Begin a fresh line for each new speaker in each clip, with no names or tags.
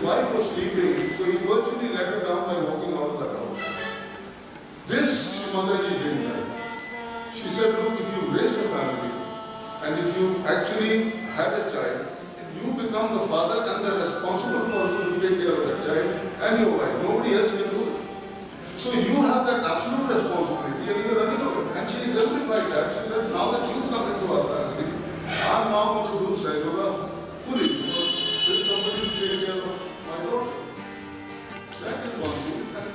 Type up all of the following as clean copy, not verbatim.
wife was sleeping, so he virtually let her down by walking out of the house. This Mataji didn't like. She said, look, if you raise a family, and if you actually had a child, you become the father and the responsible person to take care of that child and your wife. Nobody else can do it. So you have that absolute responsibility and you are running away. And she justified that. She said, now that you come into our family, I'm now going to do Sahaja Tour fully because there is somebody to take care of my daughter. That is one thing. And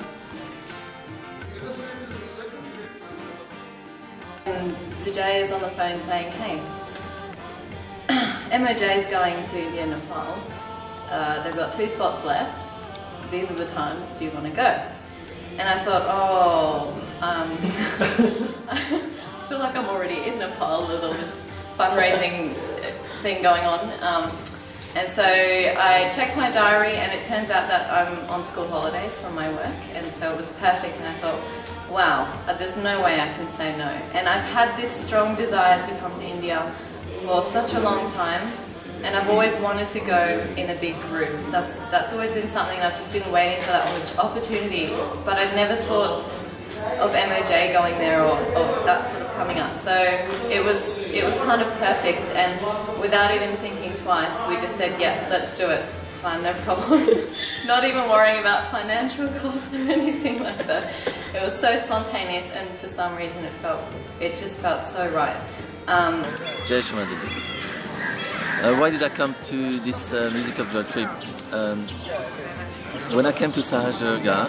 illustrate is the second great kind
And the Jay is on the phone saying, hey, MOJ is going to India, Nepal. They've got 2 spots left. These are the times. Do you want to go? And I thought, I feel like I'm already in Nepal with all this fundraising thing going on. And so I checked my diary and it turns out that I'm on school holidays from my work, and so it was perfect, and I thought, wow, there's no way I can say no. And I've had this strong desire to come to India for such a long time, and I've always wanted to go in a big group. That's always been something, and I've just been waiting for that opportunity, but I'd never thought of MOJ going there or that sort of coming up. So it was kind of perfect, and without even thinking twice, we just said, yeah, let's do it. Fine, no problem. Not even worrying about financial costs or anything like that. It was so spontaneous, and for some reason it just felt so right.
Jai Shimadaji. Why did I come to this Music of Joy trip? When I came to Sahaja India,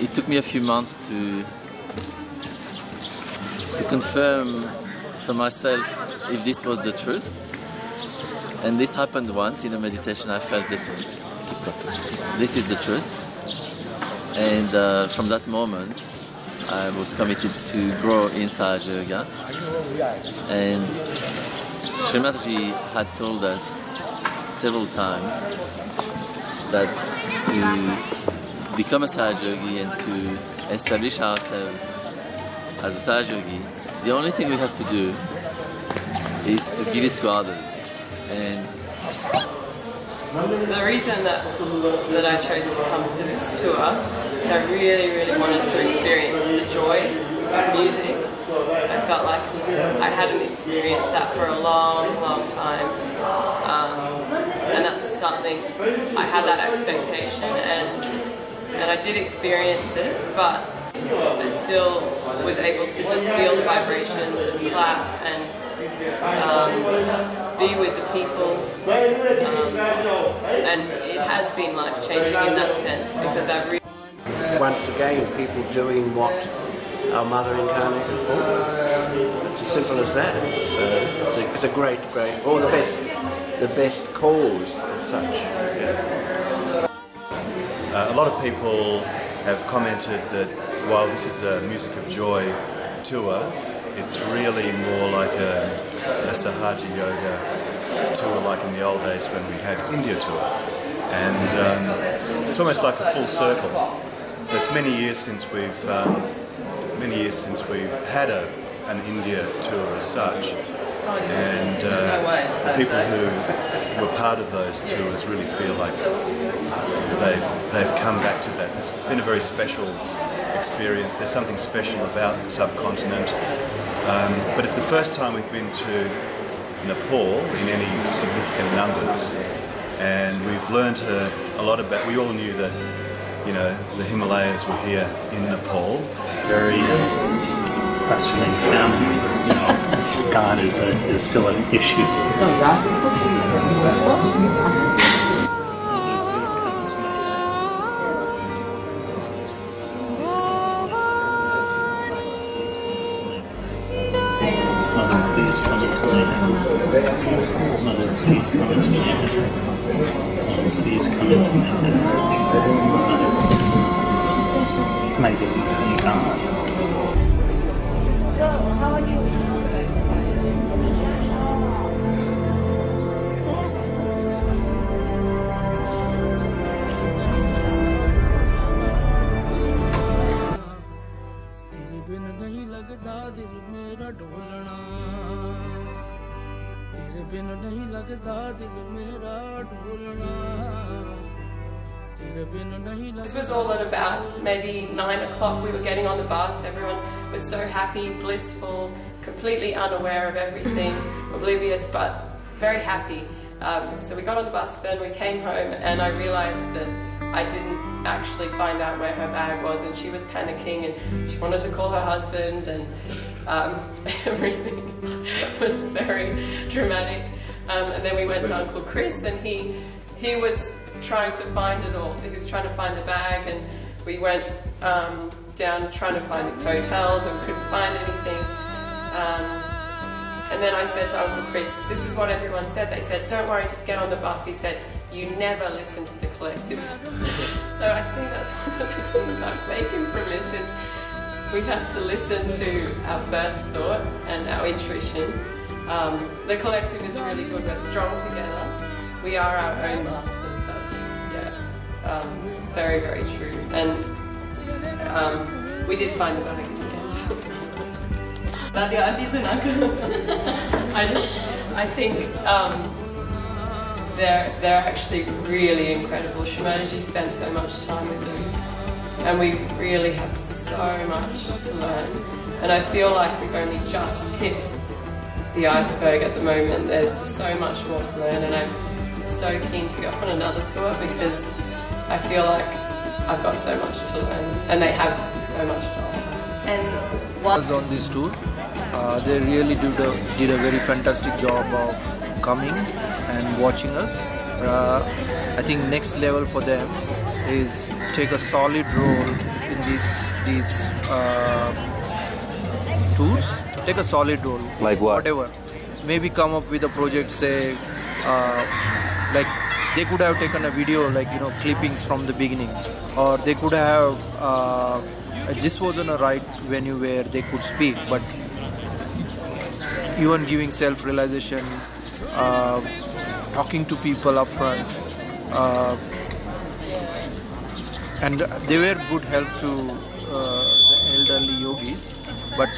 it took me a few months to confirm for myself if this was the truth. And this happened once in a meditation. I felt that this is the truth. And from that moment, I was committed to grow in Sahaja India. And Srimataji had told us several times that to become a Sahaja Yogi and to establish ourselves as a Sahaja Yogi, the only thing we have to do is to give it to others. And
the reason that I chose to come to this tour, I really wanted to experience the joy of music. I felt like I hadn't experienced that for a long time, and that's something, I had that expectation, and I did experience it, but I still was able to just feel the vibrations and clap and be with the people, and it has been life-changing in that sense, because I've really...
Once again, people doing what our Mother incarnated for. It's as simple as that. It's a great, or the best cause as such. Yeah.
A lot of people have commented that while this is a Music of Joy tour, it's really more like a Sahaja Yoga tour, like in the old days when we had India tour, and it's almost like a full circle. So it's many years since we've had an India tour as such, and the people who were part of those tours really feel like they've come back to that. It's been a very special experience. There's something special about the subcontinent, but it's the first time we've been to Nepal in any significant numbers, and we've learnt a lot about. We all knew that, you know, the Himalayas were here in Nepal.
Very questioning family. You know, God is still an issue. Mother, please come into my head. Mother, please come into my head. Mother, please come into my head. Mother, my baby, come down.
So, how are you?
This was all at about maybe 9 o'clock. We were getting on the bus. Everyone was so happy, blissful, completely unaware of everything, oblivious, but very happy. So we got on the bus, then we came home, and I realised that I didn't actually find out where her bag was, and she was panicking, and she wanted to call her husband, and everything was very dramatic. And then we went to Uncle Chris, and he was trying to find it all. He was trying to find the bag, and we went down trying to find these hotels, and we couldn't find anything. And then I said to Uncle Chris, this is what everyone said. They said, don't worry, just get on the bus. He said, you never listen to the collective. So I think that's one of the things I've taken from this is we have to listen to our first thought and our intuition. The collective is really good. We're strong together. We are our own masters. That's very, very true. And we did find the bag in the end. But the aunties and uncles, I think they're actually really incredible. Shumaji spent so much time with them, and we really have so much to learn. And I feel like we've only just tipped the iceberg at the moment. There's so much more to learn, and I'm so keen to go on another tour because I feel like I've got so much to learn, and they have so much to offer.
And
was on this tour. They really did a very fantastic job of coming and watching us. I think next level for them is take a solid role in these tours. Take a solid role.
Like what?
Whatever. Maybe come up with a project, say, like they could have taken a video, like, you know, clippings from the beginning, or they could have. This wasn't a right venue where they could speak, but even giving self-realization, talking to people up front, and they were good help to the elderly yogis. But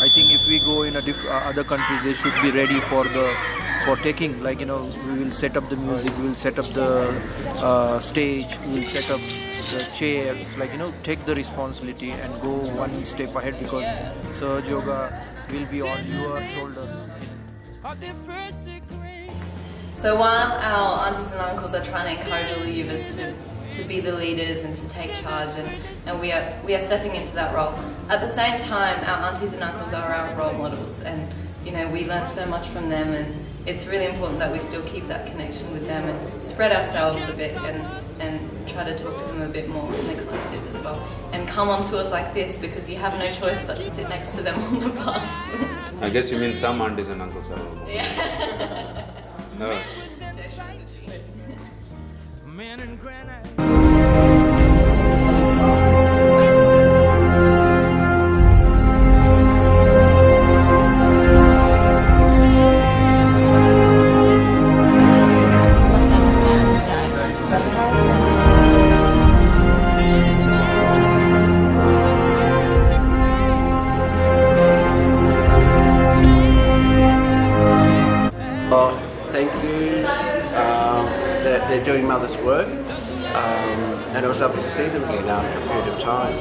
I think if we go in other countries, they should be ready for taking, like, you know, we will set up the music, we will set up the stage, we will set up the chairs, like, you know, take the responsibility and go one step ahead, because Sahaja Yoga will be on your shoulders.
so while our aunties and uncles are trying to encourage all the Yuvas to be the leaders and to take charge, and we are stepping into that role, at the same time our aunties and uncles are our role models, and, you know, we learn so much from them, and it's really important that we still keep that connection with them and spread ourselves a bit and try to talk to them a bit more in the collective as well. And come on tours like this because you have no choice but to sit next to them on the bus.
I guess you mean some aunties and uncles are all.
Yeah.
No.
Thank yous. that they're doing mother's work, and it was lovely to see them again after a period of time.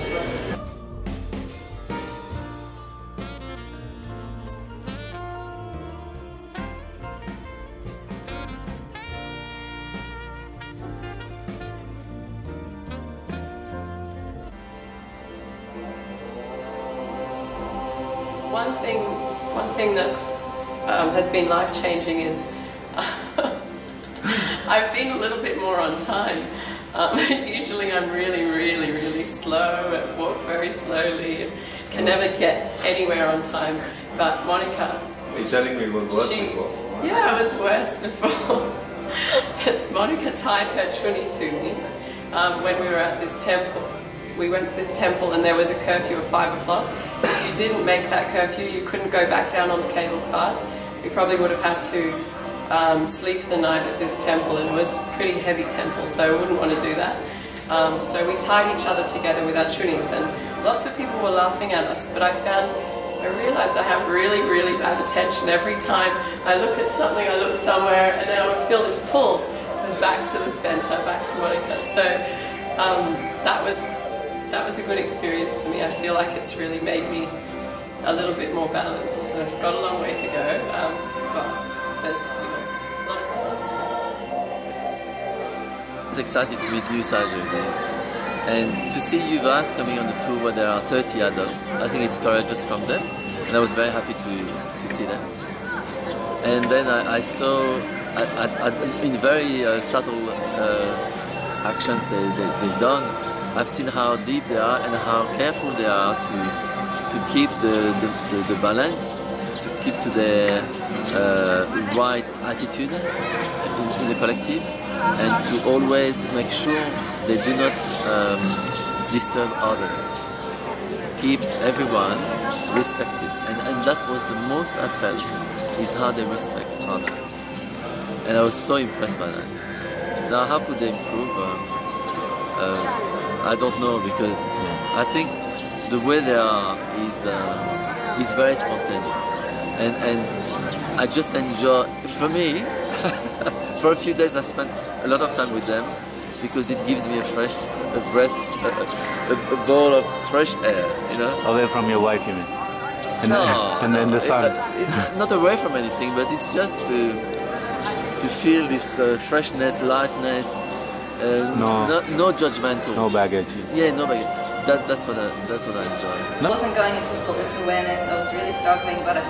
One thing that has been life-changing is I've been a little bit more on time. Usually I'm really slow and walk very slowly and can never get anywhere on time. But Monica...
You're telling me it was worse before?
Yeah, it was worse before. Monica tied her chuni to me when we were at this temple. We went to this temple and there was a curfew of 5 o'clock. If you didn't make that curfew, you couldn't go back down on the cable cars. We probably would have had to sleep the night at this temple, and it was a pretty heavy temple, so I wouldn't want to do that. So we tied each other together with our chunis, and lots of people were laughing at us, but I realised I have really bad attention. Every time I look at something, I look somewhere, and then I would feel this pull. It was back to the centre, back to Monica. So that was a good experience for me. I feel like it's really made me a little bit more balanced. So I've got a long way to go, but there's a lot of time to go.
I was excited to meet new Sahaja Yogis and to see Yuvas coming on the tour where there are 30 adults. I think it's courageous from them, and I was very happy to see them. And then I saw in very subtle actions they've done. I've seen how deep they are and how careful they are to keep the balance, to keep to their right attitude in the collective, and to always make sure they do not disturb others. Keep everyone respected, and that was the most I felt, is how they respect others. And I was so impressed by that. Now, how could they improve? I don't know, because I think the way they are is very spontaneous, and I just enjoy. For me, for a few days I spent a lot of time with them because it gives me a bowl of fresh air,
Away from your wife, you mean? And then the sun.
It's not away from anything, but it's just to feel this freshness, lightness. No judgmental.
No baggage.
Yeah, no baggage. That's what I enjoy.
I wasn't going into faultless awareness. I was really struggling, but I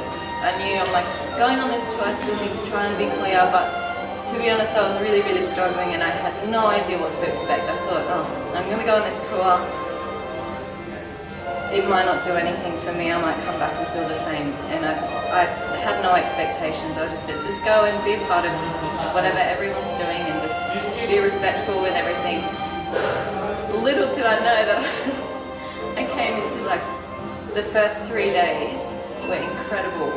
knew I'm like going on this tour. I still need to try and be clear. But to be honest, I was really struggling, and I had no idea what to expect. I thought, I'm going to go on this tour. It might not do anything for me. I might come back and feel the same. And I had no expectations. I just said, just go and be a part of whatever everyone's doing, and just be respectful and everything. Little did I know that I came into the first 3 days were incredible.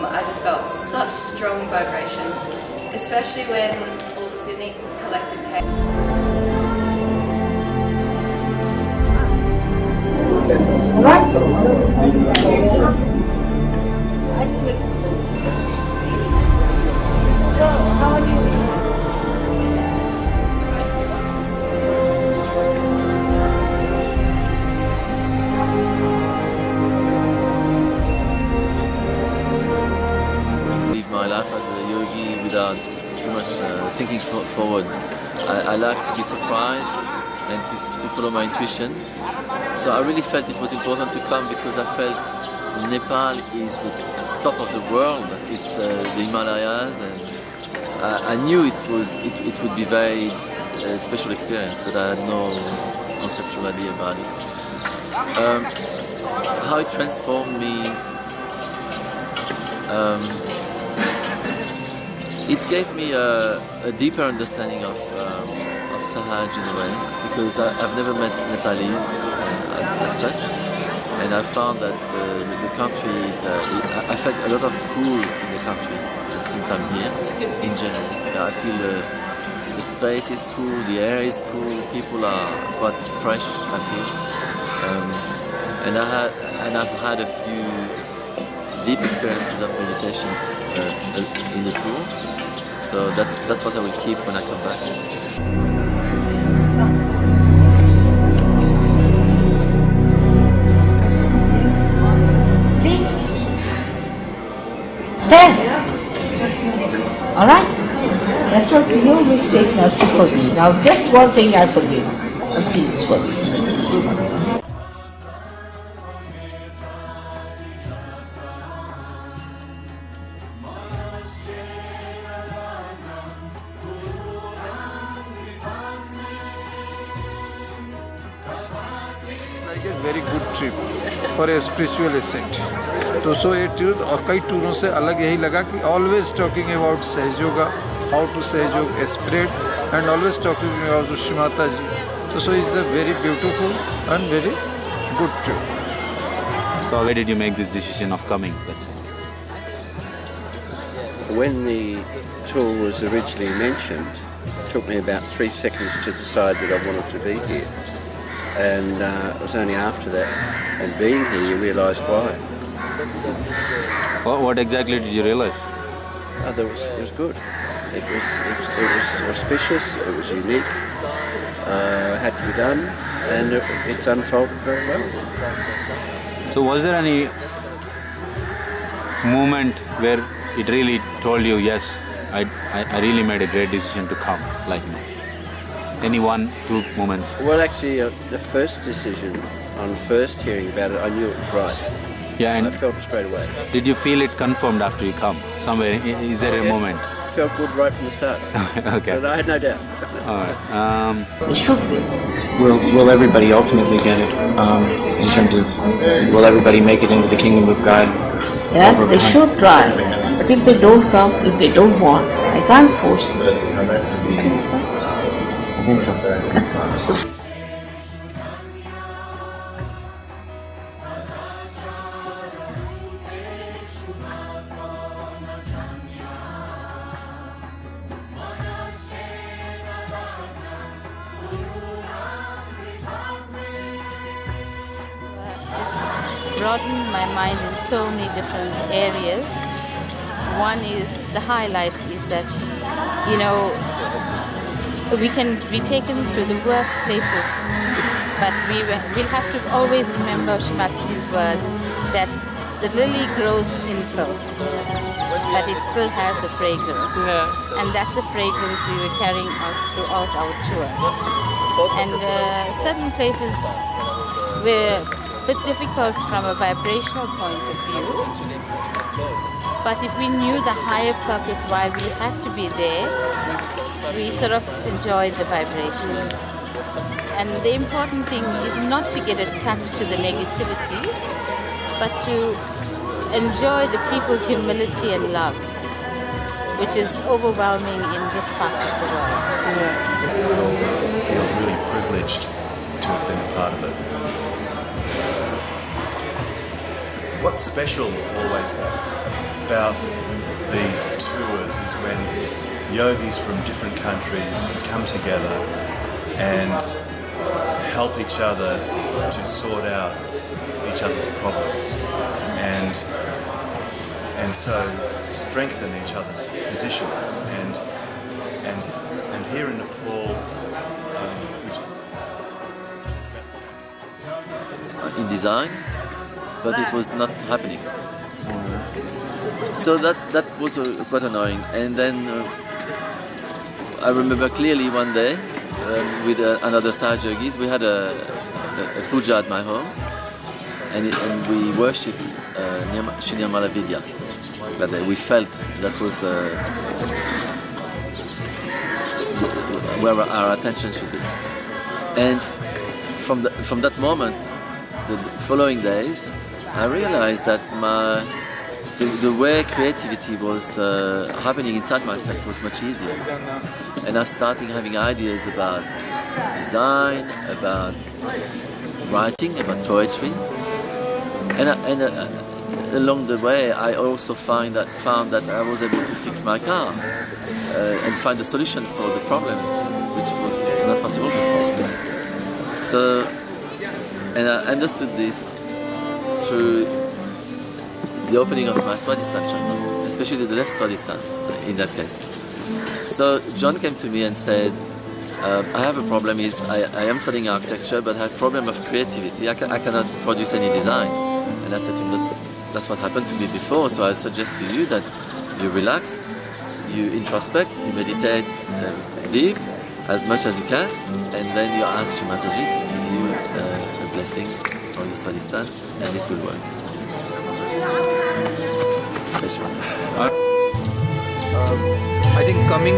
I just felt such strong vibrations, especially when all the Sydney collective came.
So, how are you?
Live my life as a yogi without too much thinking forward. I like to be surprised and to follow my intuition. So I really felt it was important to come because I felt Nepal is the top of the world. It's the Himalayas, and I knew it would be very special experience, but I had no conceptual idea about it. How it transformed me. It gave me a deeper understanding of Sahaja in a way, because I've never met Nepalese as such, and I found that the country is. I felt a lot of cool in the country since I'm here. In general, I feel the space is cool, the air is cool, people are quite fresh. I feel, and I've had a few deep experiences of meditation in the tour. So that's what I will keep when I come back.
See? Stand. All right? That's okay. No mistakes are to forgive. Now, just one thing I forgive. And see this works.
Like a very good trip for a spiritual ascent. तो सो ये tour और कई टूरों से अलग यही लगा कि always talking about सहयोग, how to सहयोग spread, and always talking about Shrimata ji. So it's a very beautiful and very good trip.
So why did you make this decision of coming? That's it.
When the tour was originally mentioned, it took me about 3 seconds to decide that I wanted to be here. And it was only after that and being here you realise why.
What exactly did you realize?
It was good. It was auspicious, it was unique, had to be done, and it's unfolded very well.
So was there any moment where it really told you, yes, I really made a great decision to come, like me? Any 1, 2 moments?
Well, actually, the first decision, on first hearing about it, I knew it was right.
Yeah, and
I felt it straight away.
did you feel it confirmed after you come? Somewhere, is there a moment?
Felt good right from the start.
Okay.
But I had no doubt.
All right.
It should be.
Will everybody ultimately get it? In terms of, will everybody make it into the kingdom of God?
Yes, they should try. But if they don't come, if they don't want, I can't force them.
I think so.
It's broadened my mind in so many different areas. One is, the highlight is that, you know, we can be taken to the worst places, but we'll have to always remember Shrimatiji's words that the lily grows in filth, but it still has a fragrance. And that's the fragrance we were carrying out throughout our tour. And certain places were a bit difficult from a vibrational point of view, but if we knew the higher purpose why we had to be there, we sort of enjoyed the vibrations. And the important thing is not to get attached to the negativity, but to enjoy the people's humility and love, which is overwhelming in this part of the world.
I feel really privileged to have been a part of it. What's special always about these tours is when yogis from different countries come together and help each other to sort out each other's problems and so strengthen each other's positions and here in Nepal
in design, but it was not happening. So that was quite annoying. And then I remember clearly one day with another Sahaja Yogis, we had a puja at my home, and we worshipped Shinyamala Vidya. That day. We felt that was where our attention should be. And from that moment, the following days, I realized that the way creativity was happening inside myself was much easier. And I started having ideas about design, about writing, about poetry. And along the way, I also found that I was able to fix my car and find a solution for the problems, which was not possible before. So, and I understood this through the opening of my Swadhisthana channel, especially the left Swadhisthana in that case. So John came to me and said, I have a problem. I am studying architecture, but I have a problem of creativity. I cannot produce any design. And I said to him, that's what happened to me before. So I suggest to you that you relax, you introspect, you meditate deep as much as you can, and then you ask Shri Mataji to give you a blessing for your Swadhisthana, and this will work.
I think coming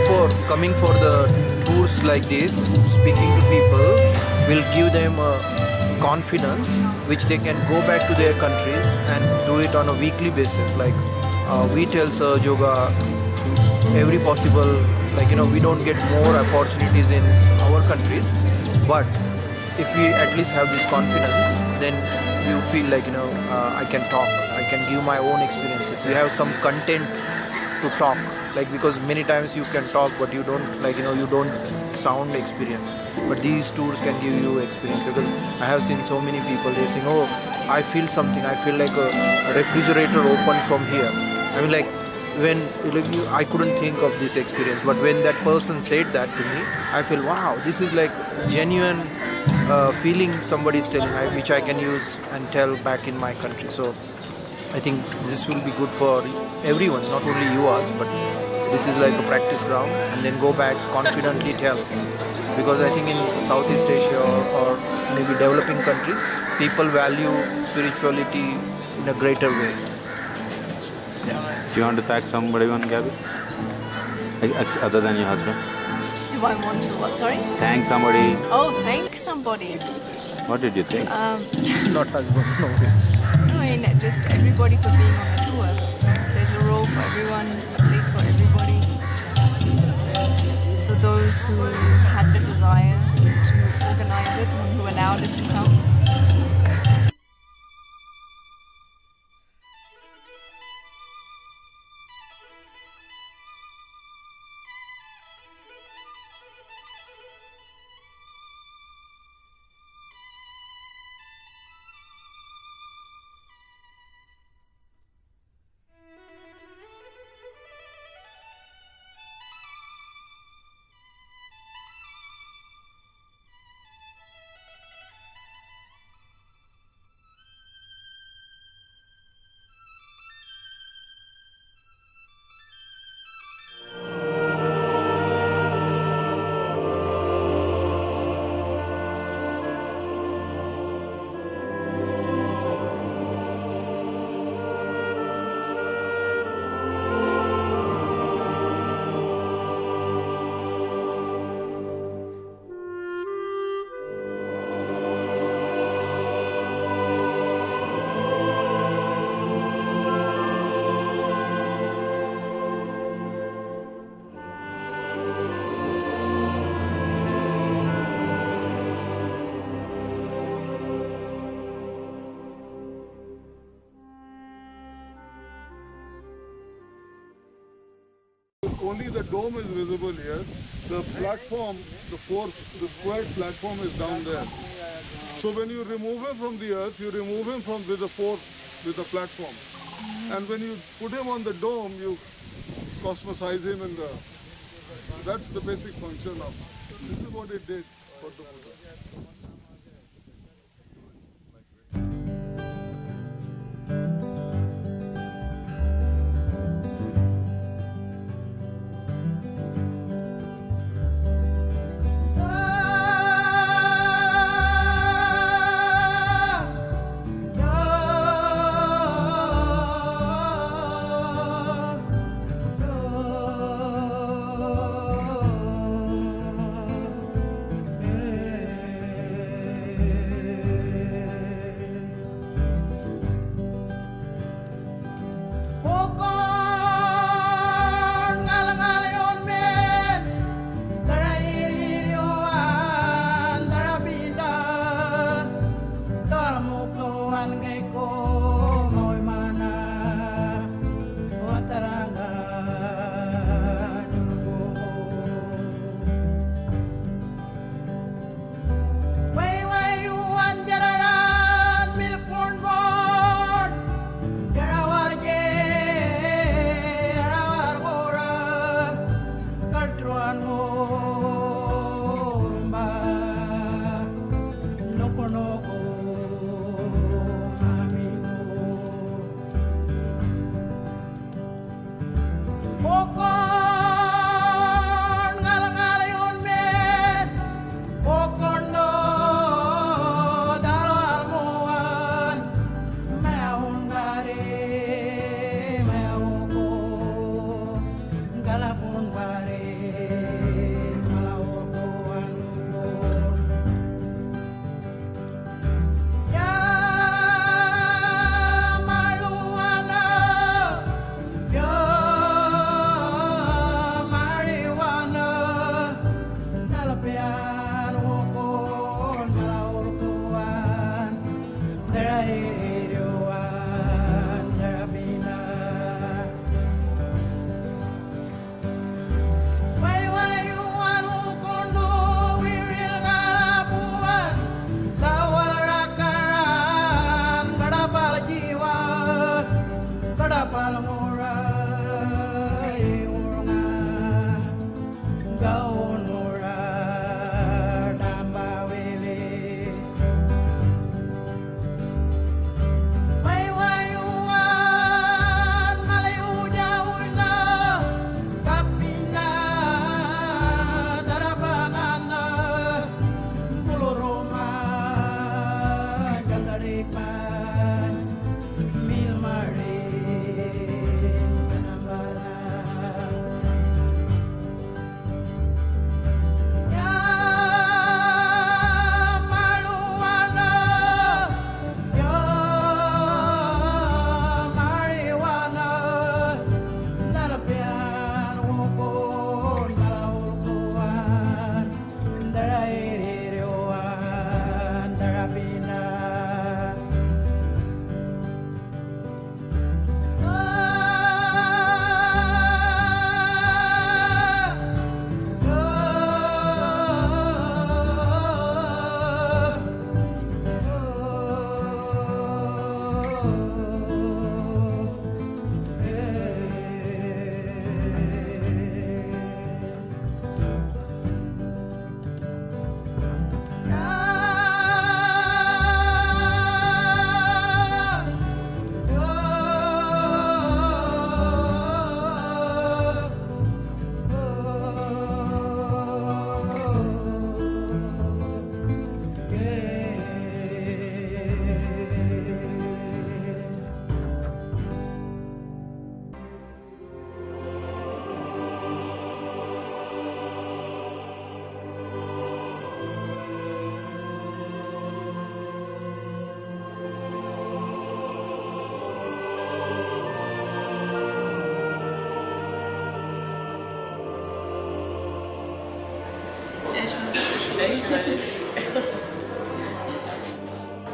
for the tours like this, speaking to people will give them confidence which they can go back to their countries and do it on a weekly basis. Like we tell Sahaja Yoga to every possible, we don't get more opportunities in our countries, but if we at least have this confidence, then you feel like I can talk, I can give my own experiences. You have some content to talk, because many times you can talk but you don't you don't sound experience, but these tours can give you experience. Because I have seen so many people, they saying, oh, I feel something, I feel like a refrigerator opened from here. I mean, when I couldn't think of this experience, but when that person said that to me, I feel, wow, this is like genuine feeling somebody is telling, which I can use and tell back in my country. So I think this will be good for everyone, not only Yuvas, but this is like a practice ground, and then go back confidently tell. Because I think in Southeast Asia or maybe developing countries, people value spirituality in a greater way.
Do you want to thank somebody, Gabby? Other than your husband?
Do I want to what, sorry?
Thank somebody.
Oh, thank somebody.
What did you think?
Not husband, no.
No, I mean, just everybody for being on the tour. There's a role for everyone, a place for everybody. So those who had the desire to organize it and who allowed us to come.
Only the dome is visible here. The platform, the square platform is down there. So when you remove him from the earth, you remove him with the platform. And when you put him on the dome, you cosmosize him in the... That's the basic function of... This is what it did for the Buddha.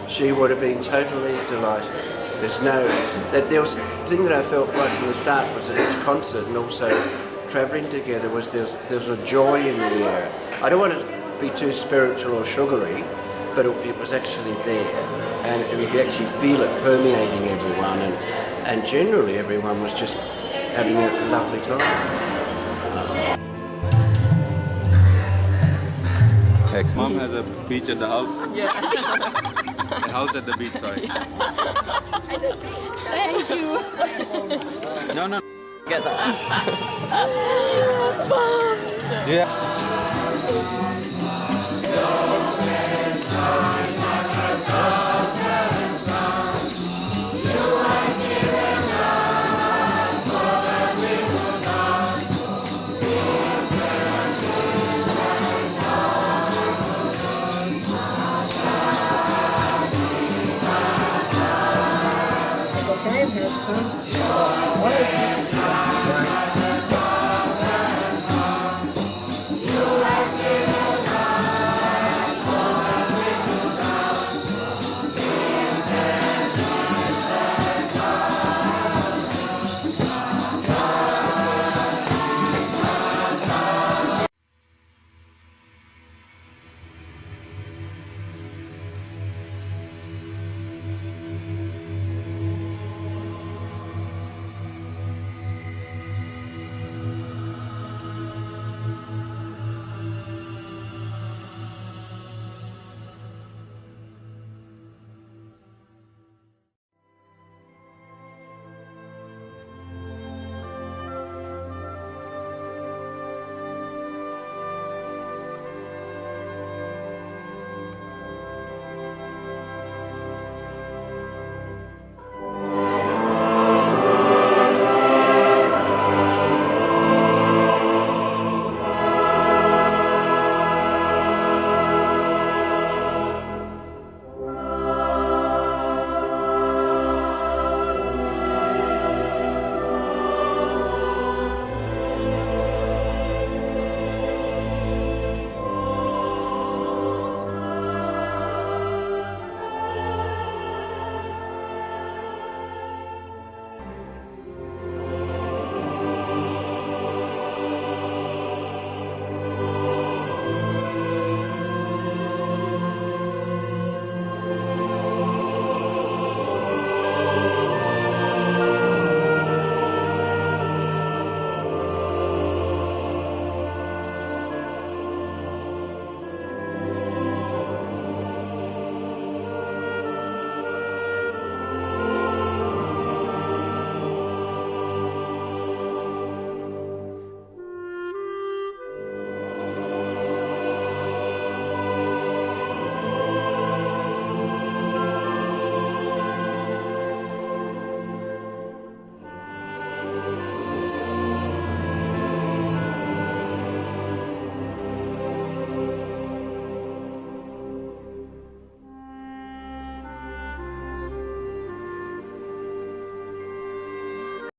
She would have been totally delighted. There was the thing that I felt right from the start was at each concert and also travelling together there's a joy in the air. I don't want to be too spiritual or sugary, but it was actually there, and you could actually feel it permeating everyone, and generally everyone was just having a lovely time.
Mom has a beach at the house.
Yeah.
A house at the beach, sorry.
Thank you.
No.
Get that.
Yeah.